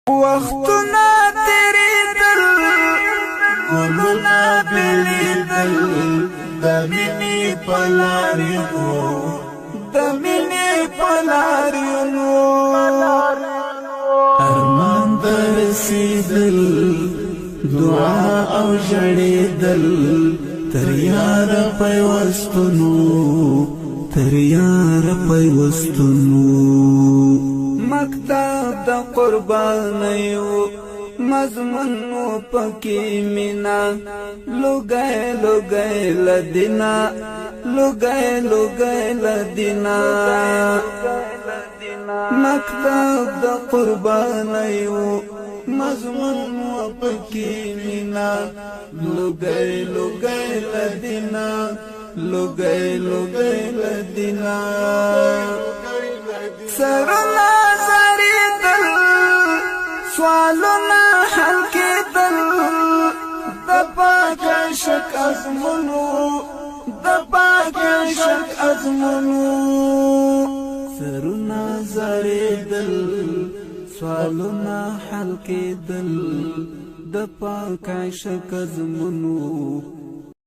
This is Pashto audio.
وختنا تیریدل گلونا بلیدل دمینی پلاریونو دمینی پلاریونو ارمان درسیدل دعا او جڑیدل تریار پیوستنو تریار پیوستنو مکتب د قربانیو مضمونو پکی مینا لوگئے لوگئے لدینا لوگئے لوگئے لدینا مکتب د قربانیو مضمونو پکی مینا لوگئے لوگئے لدینا لوگئے لوگئے لدینا سرنا زریدل سوالنا حل کیدل د پاک شک ازمنو د پاک شک ازمنو سرنا زریدل سوالنا حل کیدل د پاک شک ازمنو